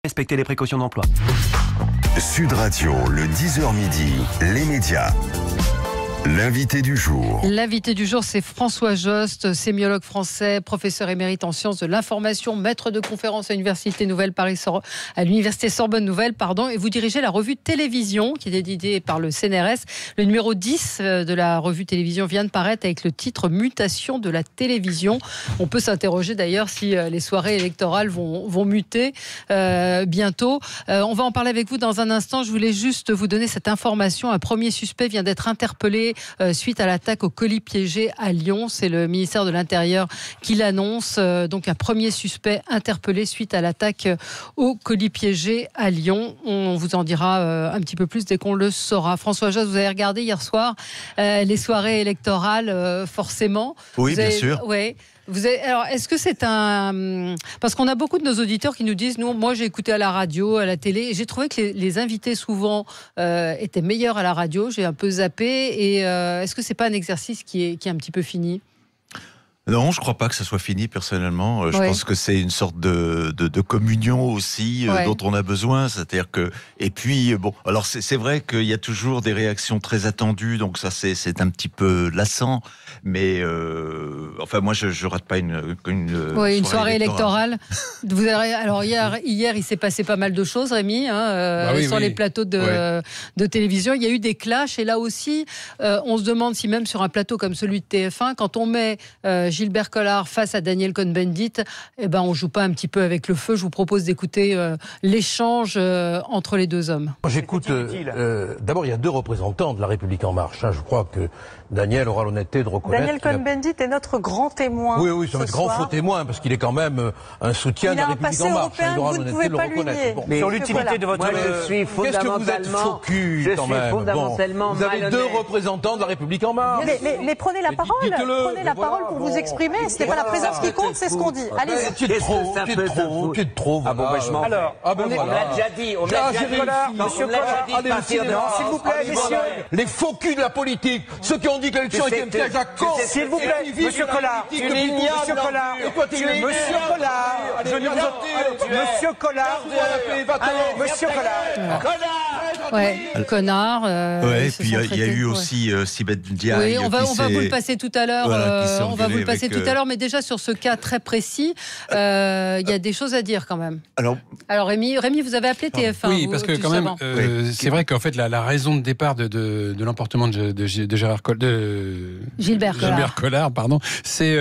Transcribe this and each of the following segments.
Respectez les précautions d'emploi. Sud Radio, le 10h midi, les médias. L'invité du jour. L'invité du jour, c'est François Jost, sémiologue français, professeur émérite en sciences de l'information, maître de conférences à l'Université Sorbonne Nouvelle, et vous dirigez la revue Télévision, qui est éditée par le CNRS. Le numéro 10 de la revue Télévision vient de paraître avec le titre Mutation de la télévision. On peut s'interroger d'ailleurs si les soirées électorales vont muter bientôt. On va en parler avec vous dans un instant. Je voulais juste vous donner cette information. Un premier suspect vient d'être interpellé suite à l'attaque au colis piégé à Lyon. C'est le ministère de l'Intérieur qui l'annonce. Donc un premier suspect interpellé suite à l'attaque au colis piégé à Lyon. On vous en dira un petit peu plus dès qu'on le saura. François Jost, vous avez regardé hier soir les soirées électorales, forcément. Oui, bien sûr. Ouais. Alors, est-ce que c'est un... Parce qu'on a beaucoup de nos auditeurs qui nous disent, moi j'ai écouté à la radio, à la télé, et j'ai trouvé que les invités souvent étaient meilleurs à la radio, j'ai un peu zappé, et est-ce que c'est pas un exercice qui est un petit peu fini ? Non, je ne crois pas que ça soit fini, personnellement. Je pense que c'est une sorte de communion aussi dont on a besoin. C'est-à-dire que... Et puis, bon, alors c'est vrai qu'il y a toujours des réactions très attendues, donc ça c'est un petit peu lassant. Mais enfin, moi, je rate pas une soirée électorale. Alors hier, il s'est passé pas mal de choses, Rémi, sur les plateaux de télévision. Il y a eu des clashs, et là aussi, on se demande si même sur un plateau comme celui de TF1, quand on met Gilbert Collard face à Daniel Cohn-Bendit, on joue pas un petit peu avec le feu. Je vous propose d'écouter l'échange entre les deux hommes. J'écoute. D'abord, il y a deux représentants de La République En Marche. Je crois que Daniel aura l'honnêteté de reconnaître. Daniel Cohn-Bendit est notre grand témoin. Oui, c'est notre grand faux témoin, parce qu'il est quand même un soutien de La République En Marche. Il aura l'honnêteté de le reconnaître. Bon. Sur l'utilité de votre... je suis fondamentalement... Qu'est-ce que vous êtes faux cul, quand même. Vous avez deux représentants de La République En Marche. Mais prenez la parole. Prenez la parole pour vous exprimer. Ce n'est pas la présence qui compte, c'est ce qu'on dit. Allez-y. Tu es de trop. Ah bon, je m'en... Alors, on l'a déjà dit. Monsieur Collard, s'il vous plaît, messieurs. Les faux culs de la politique, ceux qui ont dit que l'élection était un piège à con. S'il vous plaît, monsieur Collard. Monsieur Collard. Connard. Et puis il y a eu aussi Sibeth Ndiaye. Oui, on va vous le passer tout à l'heure. Tout à l'heure, mais déjà sur ce cas très précis, il y a des choses à dire quand même. Alors Rémi, vous avez appelé TF1. Oui, parce que quand même, c'est vrai qu'en fait la raison de départ de l'emportement de Gilbert Collard, c'est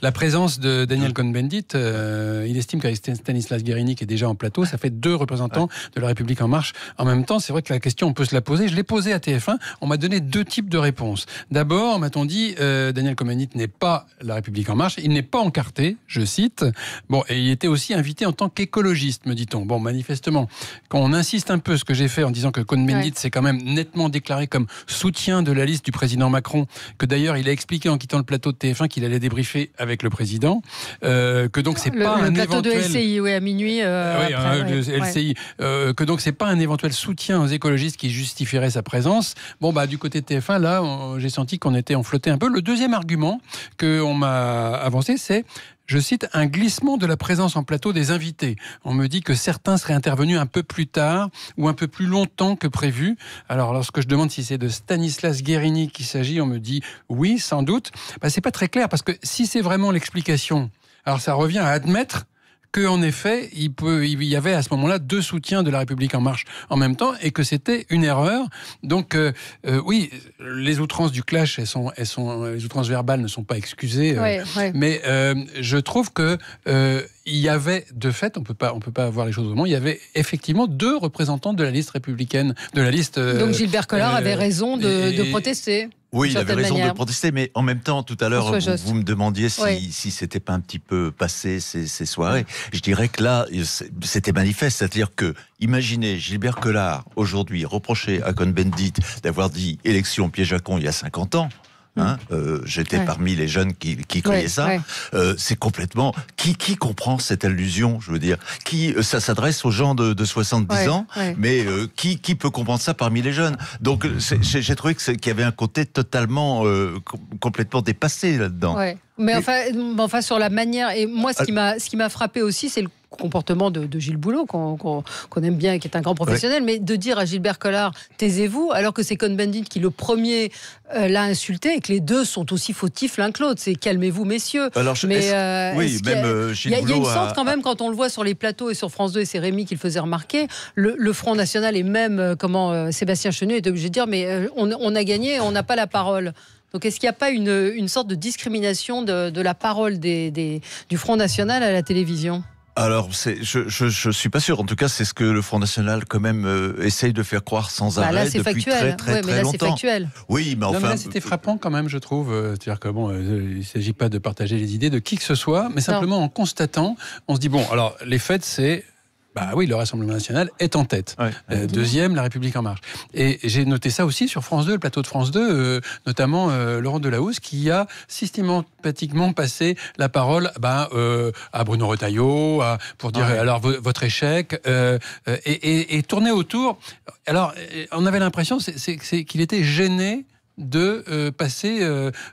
la présence de Daniel Cohn-Bendit. Il estime qu'avec Stanislas Guerini, qui est déjà en plateau, ça fait deux représentants de La République En Marche. En même temps, c'est vrai que la question, on peut se la poser. Je l'ai posée à TF1. On m'a donné deux types de réponses. D'abord, m'a-t-on dit, Daniel Cohn-Bendit n'est pas La République En Marche. Il n'est pas encarté, je cite. Bon, et il était aussi invité en tant qu'écologiste, me dit-on. Bon, manifestement, quand on insiste un peu ce que j'ai fait en disant que Cohn-Bendit s'est quand même nettement déclaré comme soutien de la liste du président Macron, que d'ailleurs il a expliqué en quittant le plateau de TF1 qu'il allait débriefer avec le président, que donc c'est pas un plateau éventuel... de LCI, à minuit. LCI, que donc c'est pas un éventuel soutien aux écologistes qui justifierait sa présence. Bon, du côté de TF1, là, j'ai senti qu'on était flottait un peu. Le deuxième argument qu'on m'a avancé, c'est, je cite, un glissement de la présence en plateau des invités. On me dit que certains seraient intervenus un peu plus tard ou un peu plus longtemps que prévu. Alors, lorsque je demande si c'est de Stanislas Guerini qu'il s'agit, on me dit oui, sans doute. C'est pas très clair, parce que si c'est vraiment l'explication, alors ça revient à admettre qu'en effet, il y avait à ce moment-là deux soutiens de La République En Marche en même temps, et que c'était une erreur. Donc, oui, les outrances du clash, les outrances verbales ne sont pas excusées. Mais je trouve que il y avait, de fait, on peut pas voir les choses autrement, il y avait effectivement deux représentants de la liste républicaine, de la liste... Donc Gilbert Collard avait raison de protester. Oui, il avait raison de protester, mais en même temps, tout à l'heure, vous me demandiez si c'était pas un petit peu passé ces soirées. Je dirais que là, c'était manifeste. C'est-à-dire que, imaginez Gilbert Collard, aujourd'hui, reprocher à Cohn-Bendit d'avoir dit élection piège à con il y a 50 ans. J'étais parmi les jeunes qui criaient ça. C'est complètement... Qui comprend cette allusion, je veux dire, ça s'adresse aux gens de 70 ans, mais qui peut comprendre ça parmi les jeunes? Donc j'ai trouvé qu'il y avait un côté totalement, complètement dépassé là-dedans. Mais enfin, sur la manière... Et moi, ce qui m'a frappé aussi, c'est le comportement de Gilles Boulot, qu'on aime bien et qui est un grand professionnel, mais de dire à Gilbert Collard, taisez-vous, alors que c'est Cohn-Bendit qui le premier l'a insulté et que les deux sont aussi fautifs l'un que l'autre. C'est calmez-vous, messieurs. Alors, oui, même Gilles Boulot. Il y a une sorte quand même, quand on le voit sur les plateaux et sur France 2, et c'est Rémi qui le faisait remarquer, le Front National et même Sébastien Chenu est obligé de dire mais on a gagné, on n'a pas la parole. Donc est-ce qu'il n'y a pas une sorte de discrimination de la parole du Front National à la télévision ? Alors, je suis pas sûr. En tout cas, c'est ce que le Front National, quand même, essaye de faire croire sans arrêt là, depuis très longtemps. C'est factuel. Oui, mais enfin... Non, mais là, c'était frappant quand même, je trouve. C'est-à-dire que il ne s'agit pas de partager les idées de qui que ce soit, mais simplement en constatant, on se dit, bon, alors, les faits, c'est... Bah oui, le Rassemblement national est en tête. Ouais. Deuxième, La République en marche. Et j'ai noté ça aussi sur France 2, le plateau de France 2, notamment Laurent Delahousse, qui a systématiquement passé la parole à Bruno Retailleau, pour dire alors votre échec, et tourner autour. Alors, on avait l'impression qu'il était gêné de passer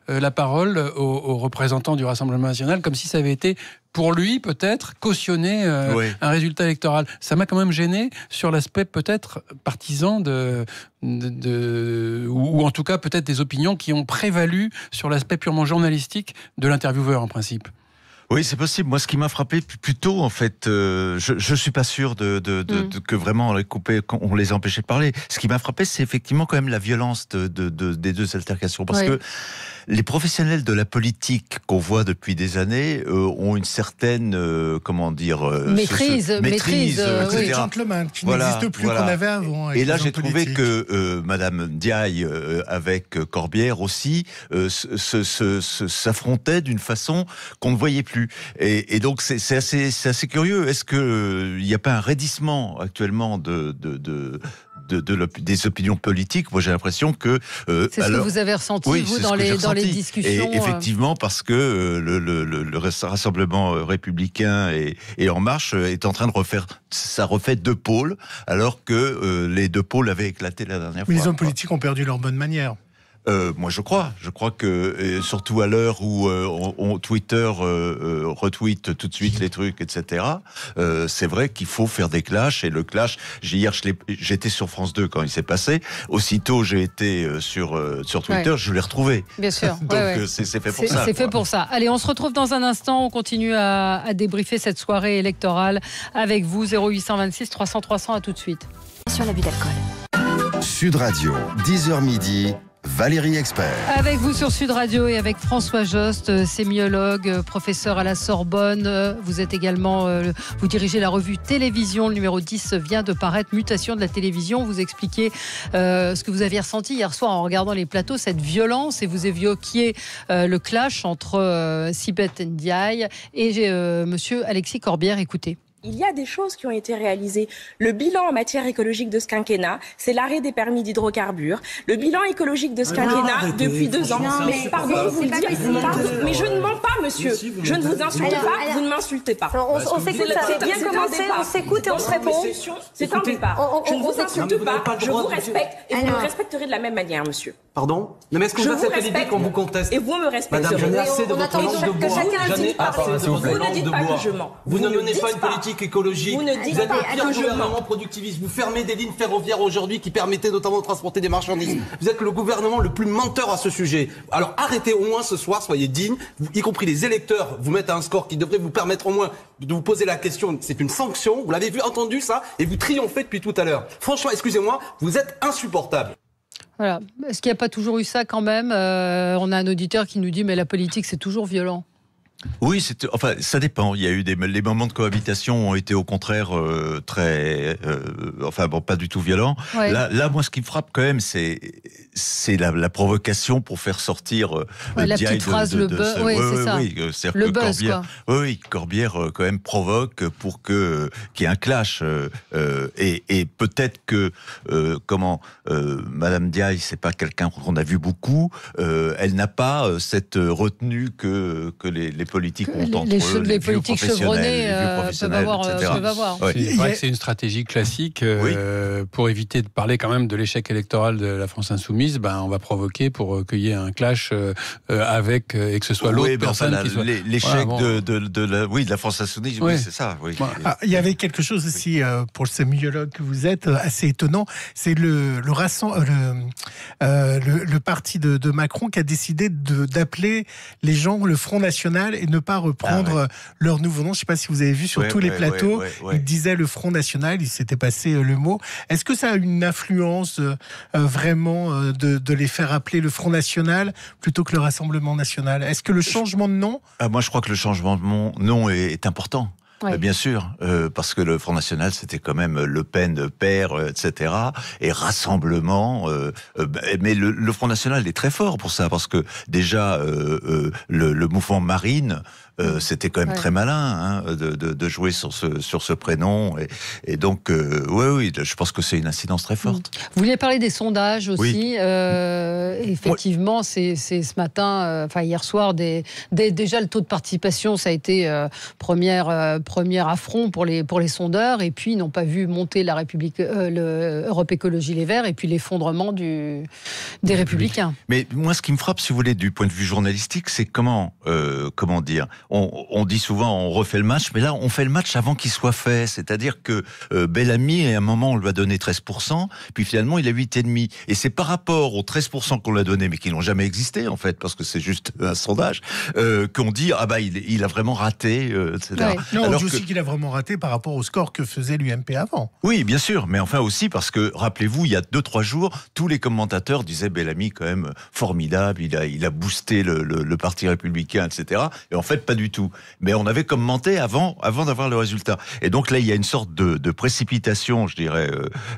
la parole aux représentants du Rassemblement national, comme si ça avait été, pour lui, peut-être, cautionner un résultat électoral. Ça m'a quand même gêné sur l'aspect peut-être partisan ou en tout cas peut-être des opinions qui ont prévalu sur l'aspect purement journalistique de l'intervieweur, en principe. Oui, c'est possible. Moi, ce qui m'a frappé plutôt, en fait, je suis pas sûr que vraiment on les empêchait de parler. Ce qui m'a frappé, c'est effectivement quand même la violence des deux altercations, parce que les professionnels de la politique qu'on voit depuis des années ont une certaine, maîtrise, etc. Gentleman qui n'existe plus qu'on avait avant. Et là, j'ai trouvé que Madame Ndiaye avec Corbière aussi s'affrontaient d'une façon qu'on ne voyait plus. Et donc c'est assez curieux. Est-ce que il n'y a pas un raidissement actuellement des opinions politiques? Moi, j'ai l'impression que c'est ce que vous avez ressenti vous dans les discussions. Et effectivement, parce que le Rassemblement républicain et En Marche est en train de refait deux pôles, alors que les deux pôles avaient éclaté la dernière fois. Mais les hommes politiques ont perdu leur bonne manière. Moi, je crois que surtout à l'heure où Twitter retweet tout de suite les trucs, etc. C'est vrai qu'il faut faire des clashs, et le clash, j'étais sur France 2 quand il s'est passé. Aussitôt, j'ai été sur Twitter, je l'ai retrouvé. Bien sûr. Donc c'est fait pour ça. C'est fait pour ça. Allez, on se retrouve dans un instant. On continue à débriefer cette soirée électorale avec vous. 0826 300 300. À tout de suite. Sur l'abus d'alcool. Sud Radio, 10h midi. Valérie Expert. Avec vous sur Sud Radio et avec François Jost, sémiologue, professeur à la Sorbonne. Vous êtes également, vous dirigez la revue Télévision. Le numéro 10 vient de paraître, Mutation de la télévision. Vous expliquez ce que vous aviez ressenti hier soir en regardant les plateaux, cette violence, et vous évoquiez le clash entre Sibeth Ndiaye et monsieur Alexis Corbière. Écoutez. Il y a des choses qui ont été réalisées. Le bilan en matière écologique de ce quinquennat, c'est l'arrêt des permis d'hydrocarbures. Le bilan écologique de ce quinquennat, depuis 2 ans. Mais pardon, vous le dites, mais je ne mens pas, monsieur. Je ne vous insulte pas, vous ne m'insultez pas. On s'écoute, c'est bien commencé, on s'écoute et on se répond. C'est un débat. Je ne vous insulte pas, je vous respecte, et vous me respecterez de la même manière, monsieur. Pardon? Mais est-ce qu'on accepte l'idée qu'on vous conteste? Et vous me respecterez. Madame, j'en ai assez de votre langue de bois. J'en ai assez de votre langue de bois. Vous ne menez pas une politique écologique. Vous êtes le pire gouvernement productiviste. Vous fermez des lignes ferroviaires aujourd'hui qui permettaient notamment de transporter des marchandises. Vous êtes le gouvernement le plus menteur à ce sujet. Alors arrêtez au moins ce soir, soyez dignes, y compris les électeurs vous mettent à un score qui devrait vous permettre au moins de vous poser la question. C'est une sanction, vous l'avez entendu ça, et vous triomphez depuis tout à l'heure. Franchement, excusez-moi, vous êtes insupportable. Voilà. Est-ce qu'il n'y a pas toujours eu ça quand même? On a un auditeur qui nous dit mais la politique c'est toujours violent. Oui, ça dépend. Il y a eu les moments de cohabitation ont été au contraire pas du tout violents. Ouais. Là, moi, ce qui me frappe quand même, c'est la provocation pour faire sortir la petite phrase, le buzz. Oui, c'est ça. C'est-à-dire le buzz, Corbière, oui, Corbière quand même provoque pour qu'il y ait un clash. Et peut-être que Madame Ndiaye, c'est pas quelqu'un qu'on a vu beaucoup. Elle n'a pas cette retenue que les politiques montent entre eux, les politiques chevronnés peuvent avoir. C'est vrai que c'est une stratégie classique pour éviter de parler quand même de l'échec électoral de la France insoumise. On va provoquer pour qu'il y ait un clash avec et que ce soit l'autre personne qui soit. L'échec de la France insoumise, oui, c'est ça. Oui. Il y avait quelque chose aussi pour le sémiologue que vous êtes assez étonnant, c'est le parti de Macron qui a décidé d'appeler les gens le Front National et ne pas reprendre leur nouveau nom. Je ne sais pas si vous avez vu sur tous les plateaux, ils disaient le Front National, il s'était passé le mot. Est-ce que ça a une influence vraiment de les faire appeler le Front National plutôt que le Rassemblement National? Est-ce que le changement de nom... Moi, je crois que le changement de nom est important. Bien sûr, parce que le Front National, c'était quand même Le Pen père, etc. Et Rassemblement. Mais le Front National est très fort pour ça, parce que déjà, le mouvement Marine... c'était quand même très malin de jouer sur ce prénom et donc oui, je pense que c'est une incidence très forte. Vous vouliez parler des sondages aussi. Effectivement, c'est ce matin, hier soir, déjà le taux de participation, ça a été premier affront pour les sondeurs, et puis ils n'ont pas vu monter la République, Europe Écologie Les Verts, et puis l'effondrement des Républicains. Mais moi, ce qui me frappe, si vous voulez, du point de vue journalistique, c'est comment dire. On dit souvent on refait le match, mais là on fait le match avant qu'il soit fait. C'est-à-dire que Bellamy, à un moment on lui a donné 13%, puis finalement il a 8,5%. Et c'est par rapport aux 13% qu'on lui a donné, mais qui n'ont jamais existé en fait, parce que c'est juste un sondage, qu'on dit il a vraiment raté, etc. Non, on dit aussi qu'il a vraiment raté par rapport au score que faisait l'UMP avant. Oui, bien sûr, mais enfin aussi parce que, rappelez-vous, il y a 2-3 jours, tous les commentateurs disaient Bellamy quand même formidable, il a boosté le Parti républicain, etc. Et en fait, pas du tout. Mais on avait commenté avant d'avoir le résultat. Et donc là, il y a une sorte de précipitation, je dirais,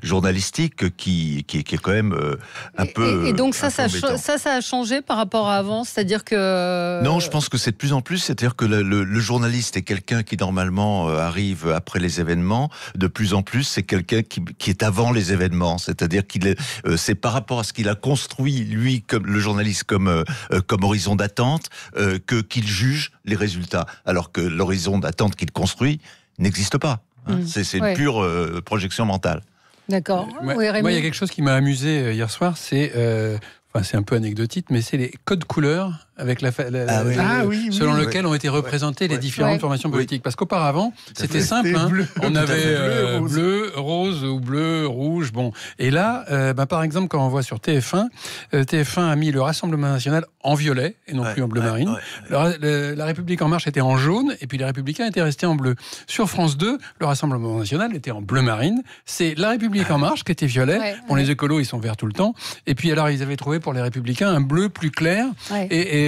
journalistique qui est quand même un peu. Et donc ça a changé par rapport à avant, c'est-à-dire que. Non, je pense que c'est de plus en plus, c'est-à-dire que le journaliste est quelqu'un qui normalement arrive après les événements. De plus en plus, c'est quelqu'un qui est avant les événements, c'est-à-dire c'est par rapport à ce qu'il a construit lui, comme le journaliste, comme horizon d'attente, qu'il juge les résultats, alors que l'horizon d'attente qu'il construit n'existe pas. C'est une pure projection mentale. D'accord. Moi, il y a quelque chose qui m'a amusé hier soir, c'est un peu anecdotique, mais c'est les codes couleurs avec selon lequel ont été représentées les différentes formations politiques. Parce qu'auparavant, c'était simple. On avait bleu, rose ou bleu, rouge. Bon. Et là, par exemple, quand on voit sur TF1, TF1 a mis le Rassemblement National en violet et non plus en bleu marine. La République En Marche était en jaune et puis les Républicains étaient restés en bleu. Sur France 2, le Rassemblement National était en bleu marine. C'est la République En Marche qui était violet. Les écolos, ils sont verts tout le temps. Et puis alors, ils avaient trouvé pour les Républicains un bleu plus clair. Et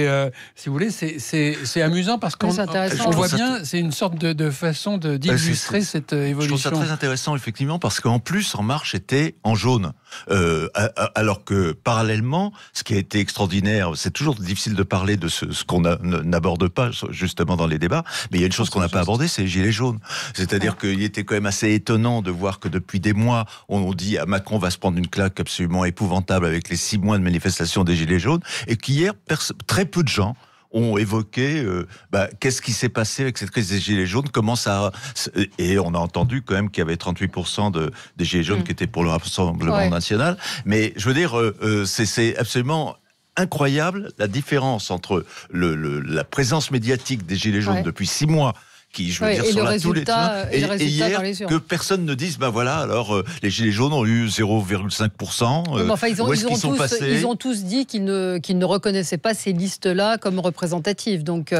si vous voulez, c'est amusant parce qu'on voit bien, c'est une sorte de façon d'illustrer cette évolution. Je trouve ça très intéressant, effectivement, parce qu'en plus, En Marche était en jaune. Alors que, parallèlement, ce qui a été extraordinaire, c'est toujours difficile de parler de ce qu'on n'aborde pas, justement, dans les débats, mais il y a une chose qu'on n'a pas abordée, c'est les gilets jaunes. C'est-à-dire qu'il était quand même assez étonnant de voir que depuis des mois, on dit à Macron va se prendre une claque absolument épouvantable avec les 6 mois de manifestation des gilets jaunes, et qu'hier, très peu de gens ont évoqué qu'est-ce qui s'est passé avec cette crise des gilets jaunes, comment ça... Et on a entendu quand même qu'il y avait 38% des gilets jaunes qui étaient pour le Rassemblement National. Mais je veux dire, c'est absolument incroyable la différence entre la présence médiatique des gilets jaunes depuis 6 mois, qui, je veux dire, sont là tous les temps. Et hier, que personne ne dise, les Gilets jaunes ont eu 0,5%. Où est-ce qu'ils sont passés ? Ils ont tous dit qu'ils ne reconnaissaient pas ces listes-là comme représentatives. Donc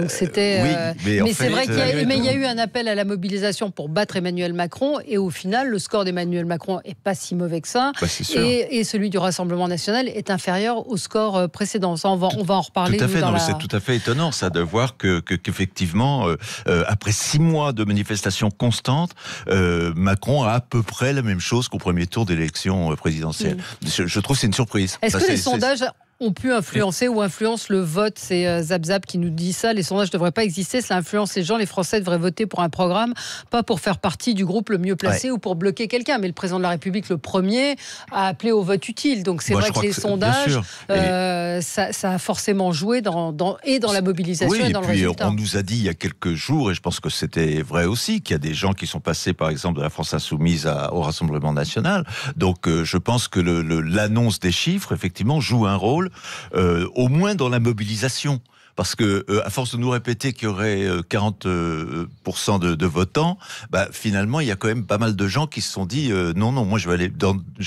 c'était. Mais c'est vrai qu'il y a eu un appel à la mobilisation pour battre Emmanuel Macron. Et au final, le score d'Emmanuel Macron est pas si mauvais que ça. Et celui du Rassemblement National est inférieur au score précédent. Ça, on va en reparler. Tout à fait. C'est tout à fait étonnant, ça, de voir qu'effectivement. Après 6 mois de manifestations constantes, Macron a à peu près la même chose qu'au premier tour d'élection présidentielle. Je trouve que c'est une surprise. Est-ce que les sondages ont pu influencer ou influencent le vote. C'est Zap qui nous dit ça. Les sondages ne devraient pas exister. Ça influence les gens. Les Français devraient voter pour un programme, pas pour faire partie du groupe le mieux placé ou pour bloquer quelqu'un. Mais le président de la République, le premier, a appelé au vote utile. Donc c'est vrai que les sondages, ça a forcément joué dans la mobilisation et dans le résultat. On nous a dit il y a quelques jours, et je pense que c'était vrai aussi, qu'il y a des gens qui sont passés, par exemple, de la France Insoumise au Rassemblement National. Donc je pense que l'annonce des chiffres, effectivement, joue un rôle, au moins dans la mobilisation. Parce que, à force de nous répéter qu'il y aurait 40% de votants, finalement, il y a quand même pas mal de gens qui se sont dit non, moi, je vais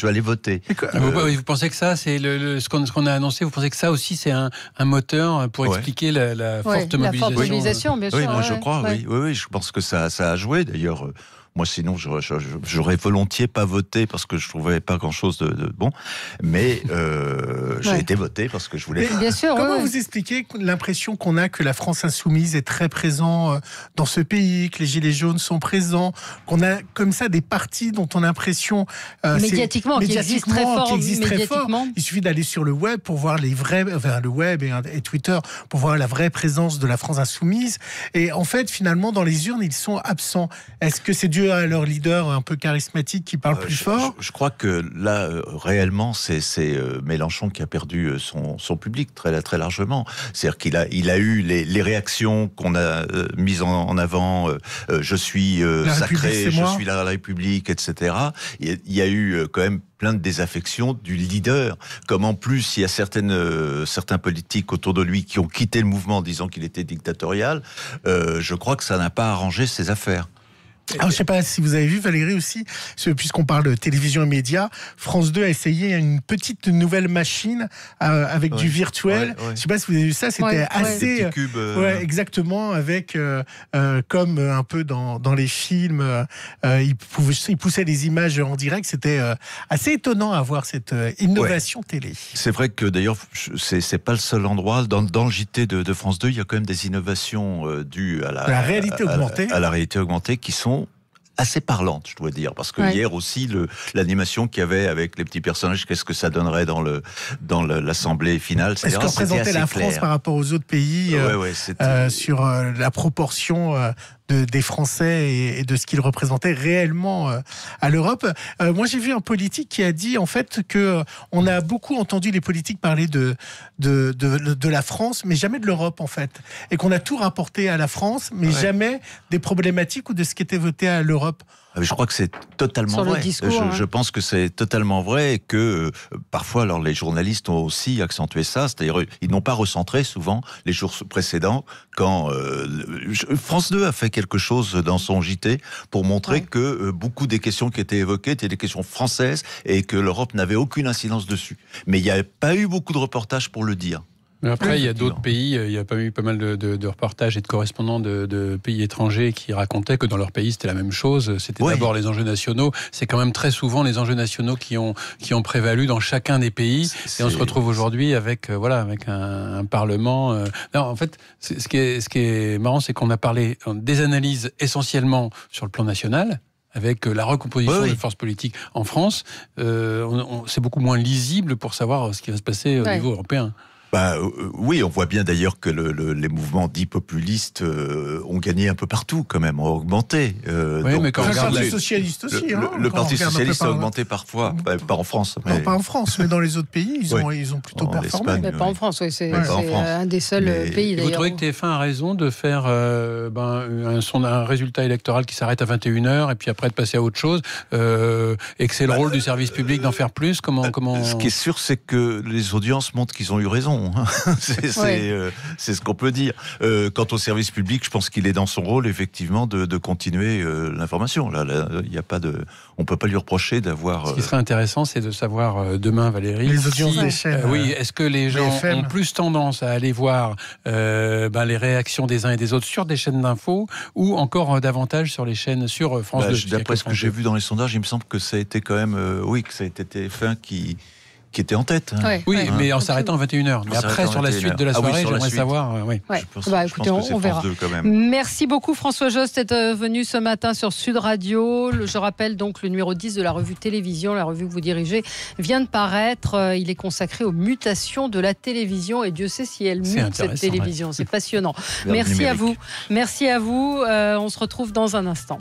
aller voter. Vous pensez que ça, c'est ce qu'on a annoncé, vous pensez que ça aussi, c'est un moteur pour expliquer la forte mobilisation? La forte mobilisation, bien sûr. Oui, moi, je crois, oui, je pense que ça a joué, d'ailleurs. Moi, sinon, j'aurais volontiers pas voté parce que je trouvais pas grand-chose de bon. Mais j'ai été voté parce que je voulais. Bien sûr. Comment vous expliquez l'impression qu'on a que la France Insoumise est très présente dans ce pays, que les Gilets jaunes sont présents, qu'on a comme ça des partis dont on a l'impression médiatiquement qui existent très fort. Il suffit d'aller sur le web pour voir le web et Twitter pour voir la vraie présence de la France Insoumise. Et en fait, finalement, dans les urnes, ils sont absents. Est-ce que c'est dû à leur leader un peu charismatique qui parle plus fort? Je crois que là, réellement, c'est Mélenchon qui a perdu son public très, très largement. C'est-à-dire qu'il a eu les réactions qu'on a mises en avant, je suis sacré, je suis la République, etc. Il y a eu quand même plein de désaffections du leader, comme en plus il y a certains politiques autour de lui qui ont quitté le mouvement en disant qu'il était dictatorial. Je crois que ça n'a pas arrangé ses affaires. Alors, je ne sais pas si vous avez vu, Valérie, aussi, puisqu'on parle de télévision et médias, France 2 a essayé une petite nouvelle machine avec du virtuel. Je ne sais pas si vous avez vu ça, c'était assez... Des petits cubes, exactement, avec, comme un peu dans les films, ils poussaient les images en direct. C'était assez étonnant à voir cette innovation télé. C'est vrai que d'ailleurs, c'est pas le seul endroit. Dans le JT de France 2, il y a quand même des innovations dues à la réalité augmentée. À la réalité augmentée qui sont assez parlante, je dois dire, parce que hier aussi l'animation qu'il y avait avec les petits personnages, qu'est-ce que ça donnerait dans l'assemblée finale, etc. Est-ce qu'on représentait la France par rapport aux autres pays sur la proportion des Français et de ce qu'ils représentaient réellement à l'Europe? Moi, j'ai vu un politique qui a dit en fait que on a beaucoup entendu les politiques parler de la France, mais jamais de l'Europe en fait, et qu'on a tout rapporté à la France, mais jamais des problématiques ou de ce qui était voté à l'Europe. Je crois que c'est totalement vrai. Je pense que c'est totalement vrai et que parfois, alors les journalistes ont aussi accentué ça, c'est-à-dire ils n'ont pas recentré souvent les jours précédents quand France 2 a fait quelque chose dans son JT pour montrer que beaucoup des questions qui étaient évoquées étaient des questions françaises et que l'Europe n'avait aucune incidence dessus. Mais il n'y a pas eu beaucoup de reportages pour le dire. Mais après, il y a d'autres pays, il y a eu pas mal de reportages et de correspondants de pays étrangers qui racontaient que dans leur pays, c'était la même chose. C'était d'abord les enjeux nationaux. C'est quand même très souvent les enjeux nationaux qui ont prévalu dans chacun des pays. Et on se retrouve aujourd'hui avec un Parlement. Non, en fait, ce qui est marrant, c'est qu'on a parlé des analyses essentiellement sur le plan national, avec la recomposition des forces politiques en France. C'est beaucoup moins lisible pour savoir ce qui va se passer au niveau européen. Oui, on voit bien d'ailleurs que les mouvements dits populistes ont gagné un peu partout quand même, ont augmenté. Mais quand on regarde le Parti socialiste aussi. Le Parti socialiste a augmenté parfois, pas en France. Non, pas en France, mais dans les autres pays, ils ont plutôt performé. Mais pas en France, c'est un des seuls pays d'ailleurs. Vous trouvez que TF1 a raison de faire un résultat électoral qui s'arrête à 21h et puis après de passer à autre chose, et que c'est le rôle du service public d'en faire plus? Comment... Ce qui est sûr, c'est que les audiences montrent qu'ils ont eu raison. C'est ce qu'on peut dire. Quant au service public, je pense qu'il est dans son rôle, effectivement, de continuer l'information. Là, il y a pas de... On ne peut pas lui reprocher d'avoir... Ce qui serait intéressant, c'est de savoir demain, Valérie... Les audiences des chaînes. Est-ce que les gens ont plus tendance à aller voir les réactions des uns et des autres sur des chaînes d'infos ou encore davantage sur les chaînes sur France 2? D'après ce que j'ai vu dans les sondages, il me semble que ça a été quand même... que ça a été TF1 qui qui était en tête. Oui, mais en s'arrêtant à 21h. Mais après, sur la suite de la soirée, j'aimerais savoir. Écoutez, on verra. Merci beaucoup François Jost d'être venu ce matin sur Sud Radio. Je rappelle donc le numéro 10 de la revue Télévision, la revue que vous dirigez, vient de paraître. Il est consacré aux mutations de la télévision et Dieu sait si elle mute cette télévision. C'est passionnant. Merci à vous. Merci à vous. On se retrouve dans un instant.